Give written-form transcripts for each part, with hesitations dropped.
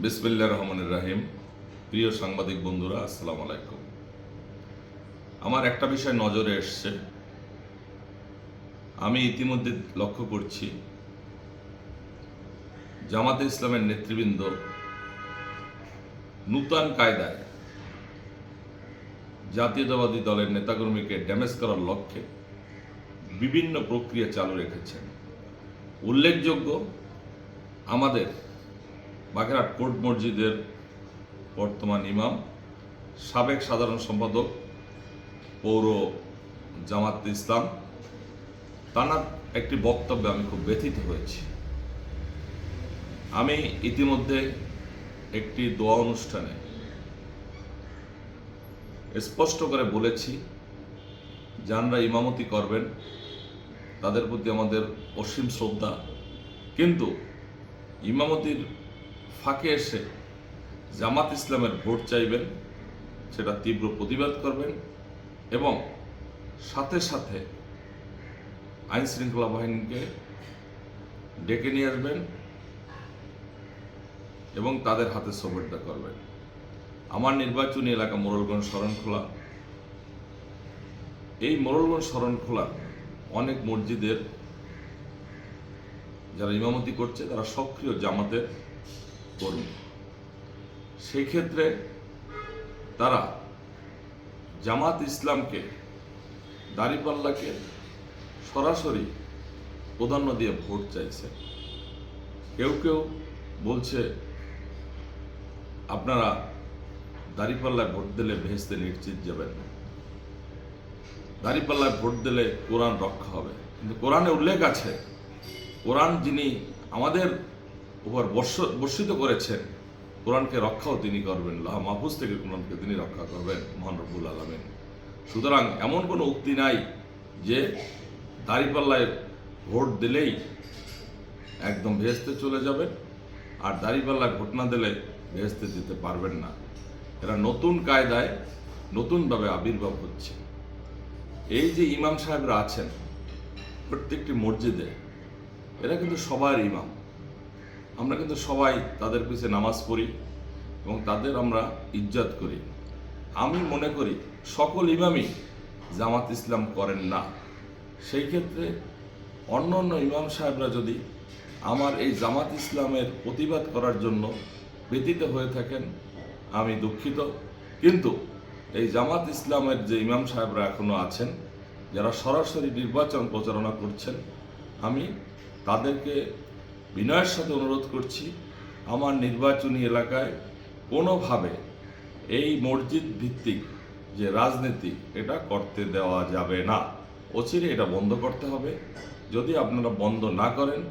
বিসমিল্লাহির রহমানির রহিম। প্রিয় সাংবাদিক বন্ধুরা, আসসালামু আলাইকুম। আমার একটা বিষয় নজরে এসছে। আমি ইতিমধ্যে লক্ষ্য করছি জামাতে ইসলামের নেতৃবৃন্দ নূতন কায়দায় জাতীয়তাবাদী দলের নেতাকর্মীকে ড্যামেজ করার লক্ষ্যে বিভিন্ন প্রক্রিয়া চালু রেখেছেন। উল্লেখযোগ্য, আমাদের বাগেরহাট কোর্ট মসজিদের বর্তমান ইমাম, সাবেক সাধারণ সম্পাদক পৌর জামাত ইসলাম, তার একটি বক্তব্যে আমি খুব ব্যথিত হয়েছি। আমি ইতিমধ্যে একটি দোয়া অনুষ্ঠানে স্পষ্ট করে বলেছি, যারা ইমামতি করবেন তাদের প্রতি আমাদের অসীম শ্রদ্ধা, কিন্তু ইমামতির ফাঁকে এসে জামাত ইসলামের ভোট চাইবেন, সেটা তীব্র প্রতিবাদ করবেন এবং সাথে সাথে আইন শৃঙ্খলা বাহিনীকে ডেকে নিয়ে আসবেন এবং তাদের হাতে সোপর্দা করবেন। আমার নির্বাচনী এলাকা মোড়লগঞ্জ শরণখোলা। এই মোড়লগঞ্জ শরণখোলা অনেক মসজিদের যারা ইমামতি করছে তারা সক্রিয় জামাতের কর্মী। সেই ক্ষেত্রে তারা জামাত ইসলামকে, দাঁড়িপাল্লাকে সরাসরি প্রাধান্য দিয়ে ভোট চাইছে। কেউ কেউ বলছে আপনারা দাঁড়িপাল্লায় ভোট দিলে ভেস্তে নিশ্চিত যাবেন, দাঁড়িপাল্লায় ভোট দিলে কোরআন রক্ষা হবে। কিন্তু কোরআনে উল্লেখ আছে, কোরআন যিনি আমাদের উপর বর্ষিত করেছেন, কোরআনকে রক্ষাও তিনি করবেন। লাহ মাহফুজ থেকে কোরআনকে তিনি রক্ষা করবেন, মহান রব্বুল আলামিন। সুতরাং এমন কোনো উক্তি নাই যে দাঁড়িপাল্লায় ভোট দিলেই একদম ভেস্তে চলে যাবেন, আর দাঁড়িপাল্লায় ভোট না দিলে ভেস্তে যেতে পারবেন না। এরা নতুন কায়দায় নতুনভাবে আবির্ভাব হচ্ছে। এই যে ইমাম সাহেবরা আছেন প্রত্যেকটি মসজিদে, এরা কিন্তু সবার ইমাম। আমরা কিন্তু সবাই তাদের পিছনে নামাজ পড়ি এবং তাদের আমরা ইজ্জত করি। আমি মনে করি সকল ইমামই জামাত ইসলাম করেন না। সেই ক্ষেত্রে অন্য অন্য ইমাম সাহেবরা যদি আমার এই জামাত ইসলামের প্রতিবাদ করার জন্য ব্যতীত হয়ে থাকেন, আমি দুঃখিত। কিন্তু এই জামাত ইসলামের যে ইমাম সাহেবরা এখনো আছেন, যারা সরাসরি নির্বাচন প্রচারণা করছেন, আমি তাদেরকে বিনয়ের সাথে অনুরোধ করছি, আমার নির্বাচনী এলাকায় কোনোভাবে এই মসজিদ ভিত্তিক যে রাজনীতি, এটা করতে দেওয়া যাবে না। অচিরে এটা বন্ধ করতে হবে। যদি আপনারা বন্ধ না করেন,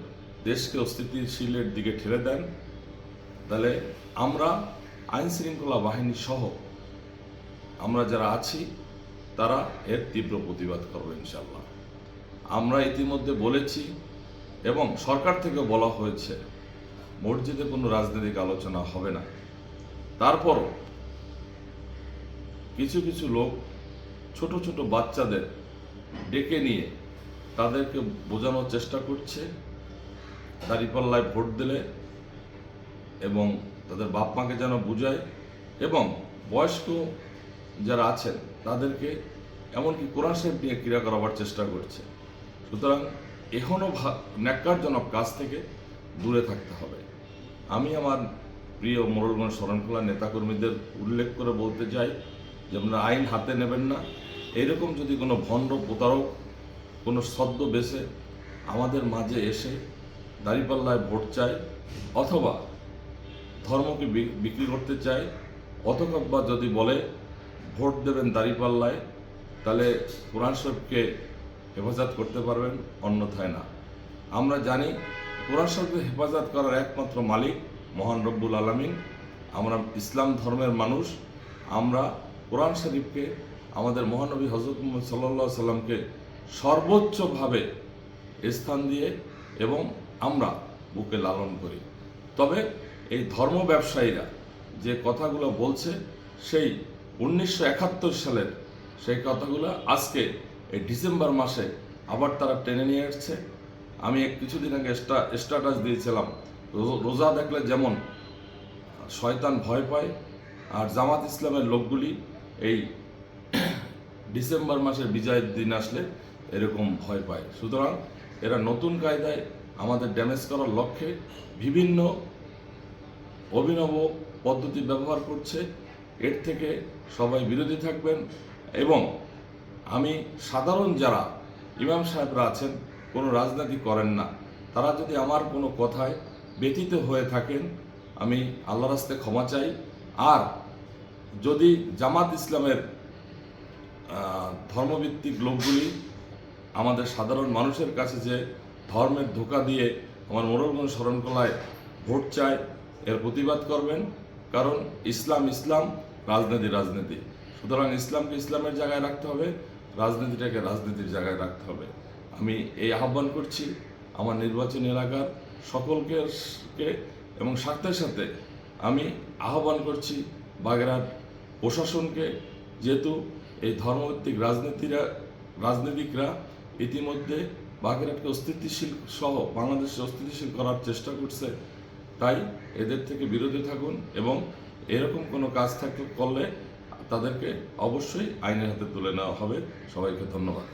দেশকে অস্থিতিশীলের দিকে ঠেলে দেন, তাহলে আমরা আইন শৃঙ্খলা বাহিনী সহ আমরা যারা আছি তারা এর তীব্র প্রতিবাদ করবো ইনশাল্লাহ। আমরা ইতিমধ্যে বলেছি এবং সরকার থেকে বলা হয়েছে মসজিদে কোনো রাজনৈতিক আলোচনা হবে না। তারপরও কিছু কিছু লোক ছোট ছোট বাচ্চাদের ডেকে নিয়ে তাদেরকে বোঝানোর চেষ্টা করছে দাঁড়িপাল্লায় ভোট দিলে, এবং তাদের বাপ মাকে যেন বুঝায়, এবং বয়স্ক যারা আছেন তাদেরকে এমনকি কোরআন শরীফ নিয়ে ক্রিয়া করাবার চেষ্টা করছে। সুতরাং এখনও ন্যাক্কারজনক কাজ থেকে দূরে থাকতে হবে। আমি আমার প্রিয় মোড়লগঞ্জ শরণখোলা নেতাকর্মীদের উল্লেখ করে বলতে চাই যে আপনারা আইন হাতে নেবেন না। এরকম যদি কোনো ভণ্ড প্রতারক কোনো সদ্য বেছে আমাদের মাঝে এসে দাঁড়িপাল্লায় ভোট চায়, অথবা ধর্মকে বিক্রি করতে চায়, অথবা যদি বলে ভোট দেবেন দাঁড়িপাল্লায়, তাহলে কোরআন শরীফকে হেফাজত করতে পারবেন, অন্যথায় না। আমরা জানি কোরআন শরীফকে হেফাজত করার একমাত্র মালিক মহান রব্বুল আলামিন। আমরা ইসলাম ধর্মের মানুষ। আমরা কোরআন শরীফকে, আমাদের মহানবী হযরত মুহাম্মদ সাল্লাল্লাহু আলাইহি সাল্লামকে সর্বোচ্চভাবে স্থান দিয়ে এবং আমরা বুকে লালন করি। তবে এই ধর্ম ব্যবসায়ীরা যে কথাগুলো বলছে, সেই 1971 সালের সেই কথাগুলো আজকে এই ডিসেম্বর মাসে আবার তারা টেনে নিয়ে আসছে। আমি কিছুদিন আগে স্ট্যাটাস দিয়েছিলাম, রোজা দেখলে যেমন শয়তান ভয় পায়, আর জামাত ইসলামের লোকগুলি এই ডিসেম্বর মাসের বিজয়ের দিন আসলে এরকম ভয় পায়। সুতরাং এরা নতুন কায়দায় আমাদের ড্যামেজ করার লক্ষ্যে বিভিন্ন অভিনব পদ্ধতি ব্যবহার করছে। এর থেকে সবাই বিরোধী থাকবেন। এবং আমি সাধারণ যারা ইমাম সাহেবরা আছেন, কোনো রাজনীতি করেন না, তারা যদি আমার কোনো কথায় ব্যথিত হয়ে থাকেন, আমি আল্লাহর রাস্তায় ক্ষমা চাই। আর যদি জামাত ইসলামের ধর্মভিত্তিক লোকগুলি আমাদের সাধারণ মানুষের কাছে যে ধর্মের ধোঁকা দিয়ে আমার মোড়লগঞ্জ শরণকলায় ভোট চায়, এর প্রতিবাদ করবেন। কারণ ইসলাম ইসলাম, রাজনীতি রাজনীতি। সুতরাং ইসলামকে ইসলামের জায়গায় রাখতে হবে, রাজনীতিটাকে রাজনীতির জায়গায় রাখতে হবে। আমি এই আহ্বান করছি আমার নির্বাচনী এলাকার সকলকে এবং সাথে সাথে আমি আহ্বান করছি বাগেরহাট প্রশাসনকে, যেহেতু এই ধর্মভিত্তিক রাজনীতিকরা ইতিমধ্যে বাগেরহাটকে অস্থিতিশীল সহ বাংলাদেশে অস্থিতিশীল করার চেষ্টা করছে, তাই এদের থেকে বিরত থাকুন এবং এরকম কোনো কাজ করলে তাদেরকে অবশ্যই আইনের হাতে তুলে নেওয়া হবে। সবাইকে ধন্যবাদ।